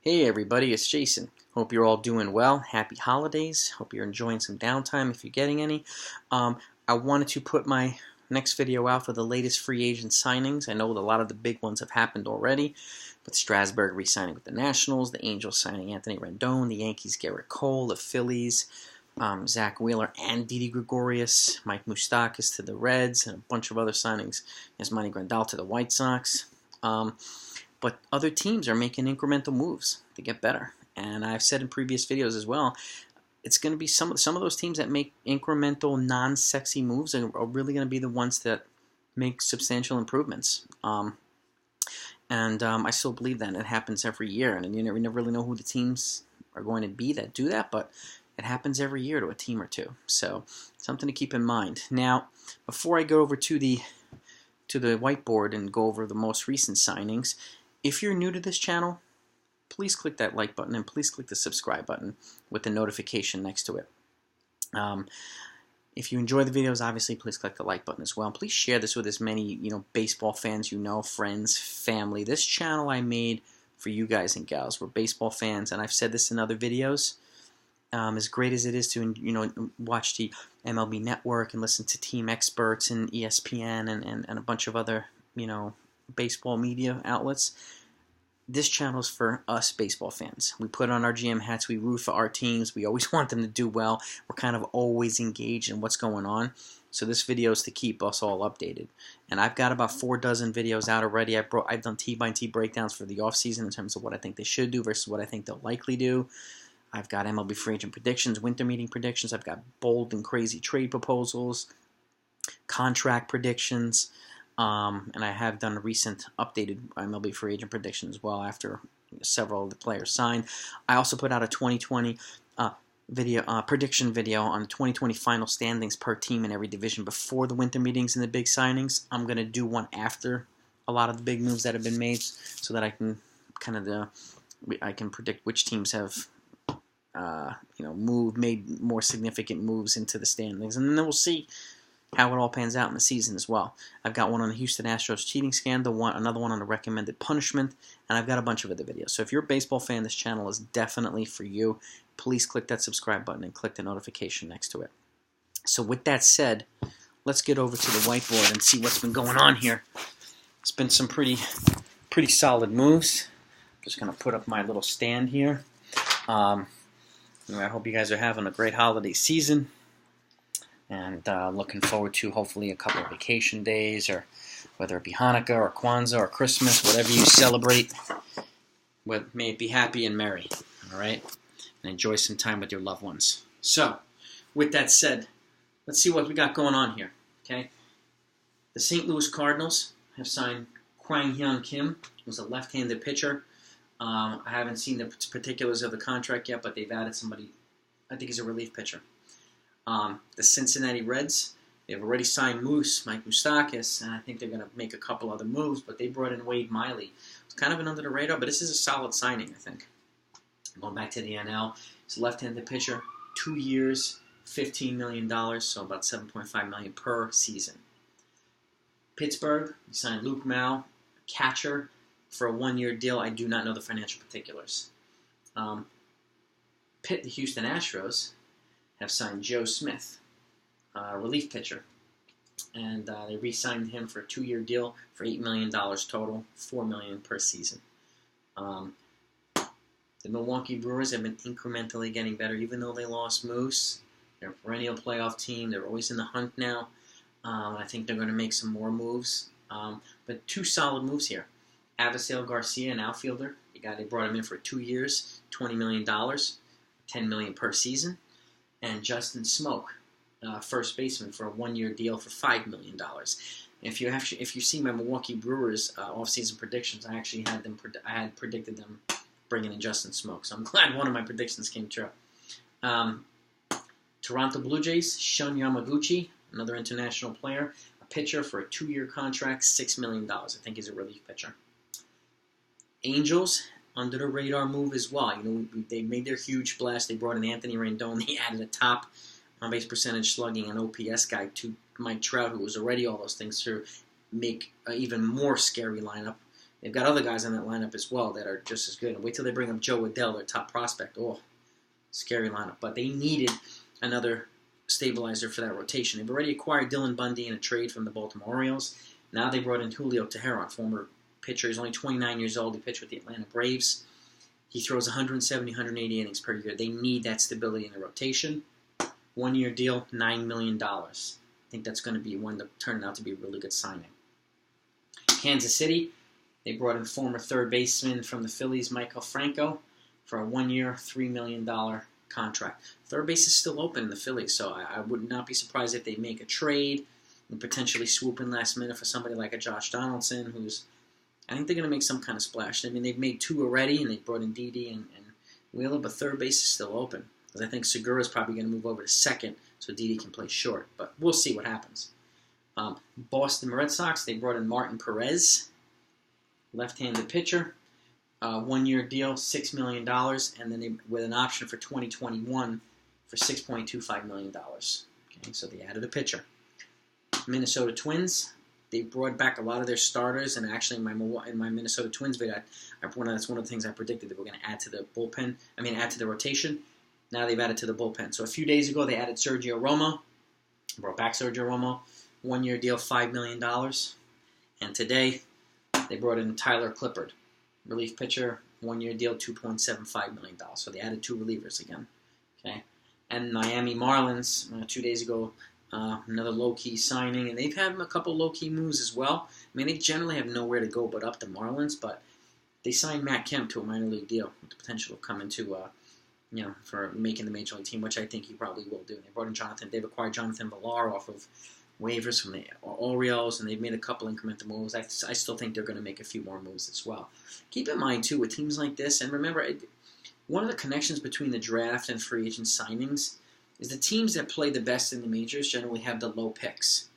Hey everybody, it's Jason. Hope you're all doing well. Happy holidays. Hope you're enjoying some downtime if you're getting any. I wanted to put my next video out for the latest free agent signings. I know a lot of the big ones have happened already, with Strasburg re-signing with the Nationals, the Angels signing Anthony Rendon, the Yankees Gerrit Cole, the Phillies, Zach Wheeler and Didi Gregorius, Mike Moustakas to the Reds, and a bunch of other signings. Yasmani Grandal to the White Sox. But other teams are making incremental moves to get better. And I've said in previous videos as well, it's going to be some of those teams that make incremental, non-sexy moves are really going to be the ones that make substantial improvements. I still believe that. It happens every year. And you never really know who the teams are going to be that do that, but it happens every year to a team or two. So something to keep in mind. Now, before I go over to the whiteboard and go over the most recent signings, if you're new to this channel, please click that like button and please click the subscribe button with the notification next to it. If you enjoy the videos, obviously, please click the like button as well. Please share this with as many baseball fans friends, family. This channel I made for you guys and gals. We're baseball fans, and I've said this in other videos. As great as it is to watch the MLB Network and listen to team experts and ESPN and a bunch of other baseball media outlets, this channel is for us baseball fans. We put on our GM hats, we root for our teams, we always want them to do well. We're kind of always engaged in what's going on. So this video is to keep us all updated. And I've got about 4 dozen videos out already. I've done T-by-T breakdowns for the offseason in terms of what I think they should do versus what I think they'll likely do. I've got MLB free agent predictions, winter meeting predictions. I've got bold and crazy trade proposals, contract predictions. And I have done a recent updated MLB free agent prediction as well after several of the players signed. I also put out a 2020 prediction video on the 2020 final standings per team in every division before the winter meetings and the big signings. I'm going to do one after a lot of the big moves that have been made so that I can I can predict which teams have made more significant moves into the standings, and then we'll see how it all pans out in the season as well. I've got one on the Houston Astros cheating scandal, another one on the recommended punishment, and I've got a bunch of other videos. So if you're a baseball fan, this channel is definitely for you. Please click that subscribe button and click the notification next to it. So with that said, let's get over to the whiteboard and see what's been going on here. It's been some pretty solid moves. I'm just going to put up my little stand here. I hope you guys are having a great holiday season. And looking forward to hopefully a couple of vacation days, or whether it be Hanukkah or Kwanzaa or Christmas, whatever you celebrate. May it be happy and merry, all right? And enjoy some time with your loved ones. So, with that said, let's see what we got going on here, okay? The St. Louis Cardinals have signed Kwang Hyun Kim, who's a left-handed pitcher. I haven't seen the particulars of the contract yet, but they've added somebody, I think he's a relief pitcher. The Cincinnati Reds, they've already signed Mike Moustakas, and I think they're going to make a couple other moves, but they brought in Wade Miley. It's kind of an under the radar, but this is a solid signing, I think. Going back to the NL, he's a left-handed pitcher, 2 years, $15 million, so about $7.5 million per season. Pittsburgh, we signed Luke Mao, catcher, for a 1-year deal. I do not know the financial particulars. The Houston Astros have signed Joe Smith, relief pitcher, and they re-signed him for a 2-year deal for $8 million total, $4 million per season. The Milwaukee Brewers have been incrementally getting better, even though they lost Moose. They're a perennial playoff team. They're always in the hunt now. I think they're going to make some more moves, but 2 solid moves here. Avisail Garcia, an outfielder. They brought him in for 2 years, $20 million, $10 million per season. And Justin Smoke, first baseman, for a 1-year deal for $5 million. If you see my Milwaukee Brewers off-season predictions, I actually had predicted them bringing in Justin Smoke. So I'm glad one of my predictions came true. Toronto Blue Jays, Shun Yamaguchi, another international player, a pitcher for a 2-year contract, $6 million. I think he's a relief pitcher. Angels, under the radar move as well. They made their huge splash. They brought in Anthony Rendon. They added a top on-base percentage, slugging, and OPS guy to Mike Trout, who was already all those things, to make an even more scary lineup they've got other guys on that lineup as well that are just as good. And wait till they bring up Joe Adell, their top prospect. Oh, scary lineup. But they needed another stabilizer for that rotation. They've already acquired Dylan Bundy in a trade from the Baltimore Orioles. Now they brought in Julio Teheran, former pitcher. He's only 29 years old. He pitched with the Atlanta Braves. He throws 170, 180 innings per year. They need that stability in the rotation. 1-year deal, $9 million. I think that's going to be one that turned out to be a really good signing. Kansas City, they brought in former third baseman from the Phillies, Michael Franco, for a 1-year, $3 million contract. Third base is still open in the Phillies, so I would not be surprised if they make a trade and potentially swoop in last minute for somebody like a Josh Donaldson, who's, I think they're going to make some kind of splash. I mean, they've made 2 already, and they brought in Didi and Wheeler, but third base is still open. Because I think Segura is probably going to move over to second so Didi can play short. But we'll see what happens. Boston Red Sox, they brought in Martin Perez, left-handed pitcher. 1-year deal, $6 million, and then with an option for 2021 for $6.25 million. Okay, so they added a pitcher. Minnesota Twins, they brought back a lot of their starters, and actually in my Minnesota Twins video, that's one of the things I predicted that we're going to add to the bullpen. Add to the rotation. Now they've added to the bullpen. So a few days ago, they added Sergio Romo, brought back Sergio Romo, 1-year deal, $5 million, and today they brought in Tyler Clippard, relief pitcher, 1-year deal, $2.75 million. So they added 2 relievers again. Okay, and Miami Marlins 2 days ago. Another low-key signing, and they've had a couple low-key moves as well. I mean, they generally have nowhere to go but up the Marlins, but they signed Matt Kemp to a minor league deal with the potential of coming to, for making the major league team, which I think he probably will do. They brought in they've acquired Jonathan Villar off of waivers from the Orioles, and they've made a couple incremental moves. I still think they're going to make a few more moves as well. Keep in mind, too, with teams like this, and remember, one of the connections between the draft and free agent signings is the teams that play the best in the majors generally have the low picks.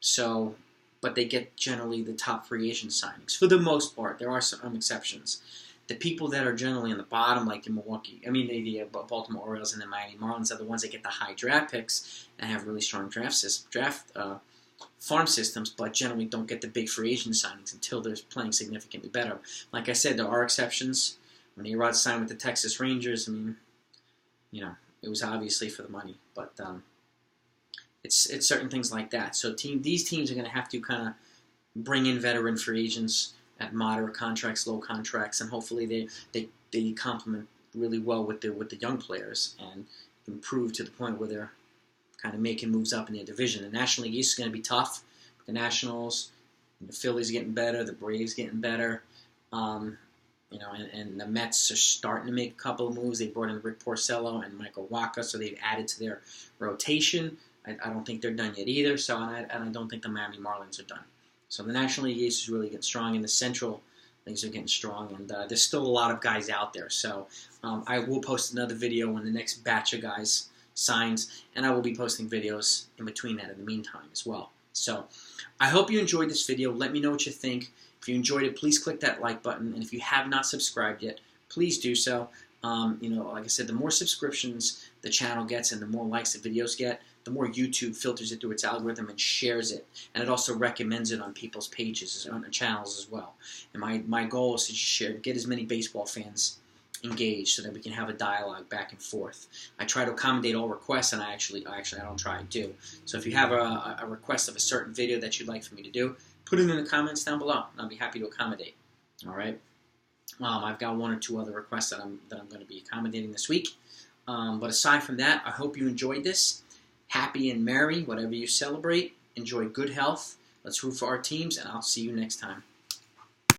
So, but they get generally the top free agent signings. For the most part, there are some exceptions. The people that are generally in the bottom, like the Baltimore Orioles and the Miami Marlins, are the ones that get the high draft picks and have really strong farm systems, but generally don't get the big free agent signings until they're playing significantly better. Like I said, there are exceptions. When A-Rod signed with the Texas Rangers, it was obviously for the money, but it's certain things like that. So these teams are going to have to kind of bring in veteran free agents at moderate contracts, low contracts, and hopefully they complement really well with the young players and improve to the point where they're kind of making moves up in their division. The National League East is going to be tough. The Nationals, the Phillies getting better, the Braves getting better. And the Mets are starting to make a couple of moves. They brought in Rick Porcello and Michael Wacha, so they've added to their rotation. I don't think they're done yet either, and I don't think the Miami Marlins are done. So the National League East is really getting strong, and the Central Leagues are getting strong, and there's still a lot of guys out there. So I will post another video when the next batch of guys signs, and I will be posting videos in between that in the meantime as well. So I hope you enjoyed this video. Let me know what you think. If you enjoyed it, please click that like button, and if you have not subscribed yet, please do so. Like I said, the more subscriptions the channel gets and the more likes the videos get, the more YouTube filters it through its algorithm and shares it, and it also recommends it on people's pages, on the channels as well. And my goal is to just get as many baseball fans engaged so that we can have a dialogue back and forth. I try to accommodate all requests, and I don't try, I do. So if you have a request of a certain video that you'd like for me to do, put it in the comments down below, and I'll be happy to accommodate. All right. I've got 1 or 2 other requests that I'm going to be accommodating this week. But aside from that, I hope you enjoyed this. Happy and merry, whatever you celebrate. Enjoy good health. Let's root for our teams, and I'll see you next time.